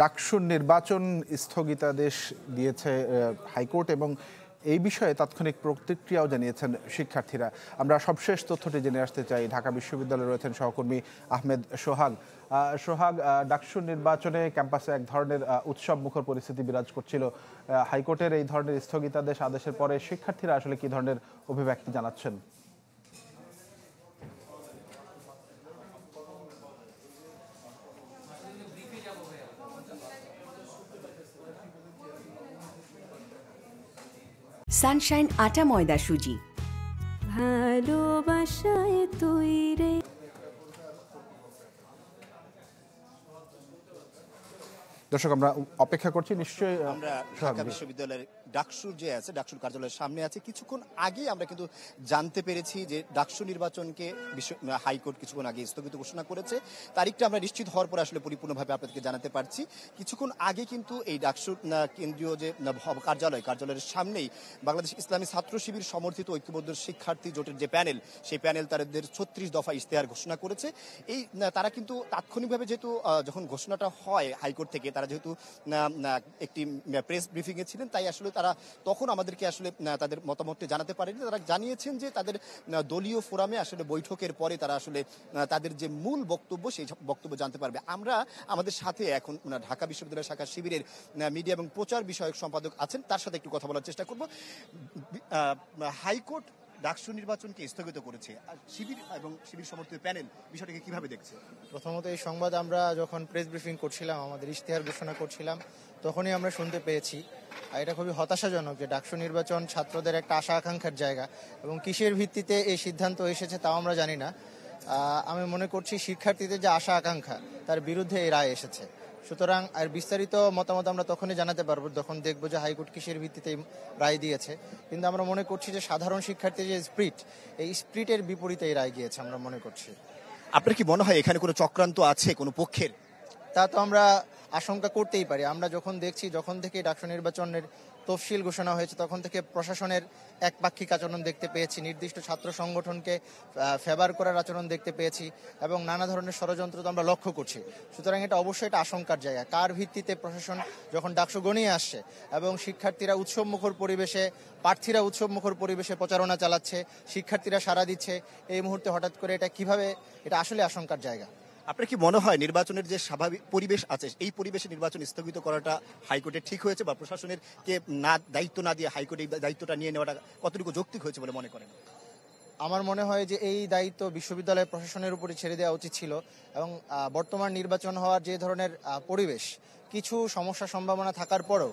ডাকসুর নির্বাচন স্থগিতাদেশ দিয়েছে হাইকোর্ট এবং এই বিষয়ে তাৎক্ষণিক প্রতিক্রিয়াও জানিয়েছেন শিক্ষার্থীরা। আমরা সবশেষ তথ্যটি জেনে আসতে চাই। ঢাকা বিশ্ববিদ্যালয়ে রয়েছেন সহকর্মী আহমেদ সোহাগ। সোহাগ, ডাকসুর নির্বাচনে ক্যাম্পাসে এক ধরনের উৎসব মুখর পরিস্থিতি বিরাজ করছিল। হাইকোর্টের এই ধরনের স্থগিতাদেশ আদেশের পরে শিক্ষার্থীরা আসলে কি ধরনের অভিব্যক্তি জানাচ্ছেন? সানশাইন আটা ময়দা সুজি, ভালোবাসায় তৈরি। দর্শক, আমরা অপেক্ষা করছি নিশ্চয়ই। আমরা ঢাকা বিশ্ববিদ্যালয়ের ডাকসুর যে আছে, ডাকসুর কার্যালয়ের সামনে আছে। কিছুক্ষণ আগে আমরা কিন্তু জানতে পেরেছি যে ডাকসু নির্বাচনকে হাইকোর্ট কিছুক্ষণ আগে স্থগিত ঘোষণা করেছে। তারিখটা আমরা নিশ্চিত হওয়ার পরে আসলে পরিপূর্ণভাবে আপনাদেরকে জানাতে পারছি। কিছুক্ষণ আগে কিন্তু এই ডাকসুর কেন্দ্রীয় যে কার্যালয়ের সামনেই বাংলাদেশ ইসলামী ছাত্র শিবির সমর্থিত ঐক্যবদ্ধ শিক্ষার্থী জোটের যে প্যানেল, সেই প্যানেল তাদের 36 দফা ইশতেহার ঘোষণা করেছে। এই তারা কিন্তু তাৎক্ষণিকভাবে যেহেতু যখন ঘোষণাটা হয় হাইকোর্ট থেকে, তারা যেহেতু একটি প্রেস ব্রিফিংয়ে ছিলেন, তাই আসলে তারা তখন আমাদেরকে আসলে তাদের মতামতটি জানাতে পারেনি। তারা জানিয়েছেন যে তাদের দলীয় ফোরামে আসলে বৈঠকের পরে তারা আসলে তাদের যে মূল বক্তব্য, সেই বক্তব্য জানতে পারবে। আমরা আমাদের সাথে এখন ঢাকা বিশ্ববিদ্যালয় শাখা শিবিরের মিডিয়া এবং প্রচার বিষয়ক সম্পাদক আছেন, তার সাথে একটু কথা বলার চেষ্টা করব। হাইকোর্ট ডাকসু নির্বাচনকে স্থগিত করেছে, শিবির এবং শিবির সমর্থিত প্যানেল বিষয়টাকে কিভাবে দেখছে? প্রথমত এই সংবাদ আমরা যখন প্রেস ব্রিফিং করছিলাম, আমাদের ইশতেহার ঘোষণা করছিলাম, তখনই আমরা শুনতে পেয়েছি। এটা খুবই হতাশাজনক যে ডাকসু নির্বাচন ছাত্রদের একটা আশা আকাঙ্ক্ষার জায়গা, এবং কিসের ভিত্তিতে এই সিদ্ধান্ত এসেছে তাও আমরা জানি না। আমি মনে করছি শিক্ষার্থীদের যে আশা আকাঙ্ক্ষা, তার বিরুদ্ধে এই রায় এসেছে। সুতরাং আর বিস্তারিত মতামত আমরা তখনই জানাতে পারবো যখন দেখবো যে হাইকোর্ট কিসের ভিত্তিতে রায় দিয়েছে। কিন্তু আমরা মনে করছি যে সাধারণ শিক্ষার্থীর যে স্পিরিট, এই স্পিরিটের বিপরীতে এই রায় গিয়েছে আমরা মনে করছি। আপনার কি মনে হয় এখানে কোনো চক্রান্ত আছে কোনো পক্ষের? তা তো আমরা আশঙ্কা করতেই পারি। আমরা যখন দেখছি, যখন থেকে ডাকসু নির্বাচনের তফসিল ঘোষণা হয়েছে, তখন থেকে প্রশাসনের একপাক্ষিক আচরণ দেখতে পেয়েছি, নির্দিষ্ট ছাত্র সংগঠনকে ফেভার করার আচরণ দেখতে পেয়েছি, এবং নানা ধরনের ষড়যন্ত্র তো আমরা লক্ষ্য করছি। সুতরাং এটা অবশ্যই একটা আশঙ্কার জায়গা। কার ভিত্তিতে প্রশাসন যখন ডাকসু গণিয়ে আসছে এবং শিক্ষার্থীরা উৎসবমুখর পরিবেশে, প্রার্থীরা উৎসবমুখর পরিবেশে প্রচারণা চালাচ্ছে, শিক্ষার্থীরা সাড়া দিচ্ছে, এই মুহূর্তে হঠাৎ করে এটা কিভাবে, এটা আসলে আশঙ্কার জায়গা। আপনার কি মনে হয় নির্বাচনের যে স্বাভাবিক পরিবেশ আছে, এই পরিবেশে নির্বাচন স্থগিত করাটা হাইকোর্টের ঠিক হয়েছে, বা প্রশাসনের কে দায়িত্ব না দিয়ে হাইকোর্ট এই দায়িত্বটা নিয়ে নেওয়াটা কতটুকু যৌক্তিক হয়েছে বলে মনে করেন? আমার মনে হয় যে এই দায়িত্ব বিশ্ববিদ্যালয় প্রশাসনের উপরে ছেড়ে দেওয়া উচিত ছিল, এবং বর্তমান নির্বাচন হওয়ার যে ধরনের পরিবেশ, কিছু সমস্যা সম্ভাবনা থাকার পরেও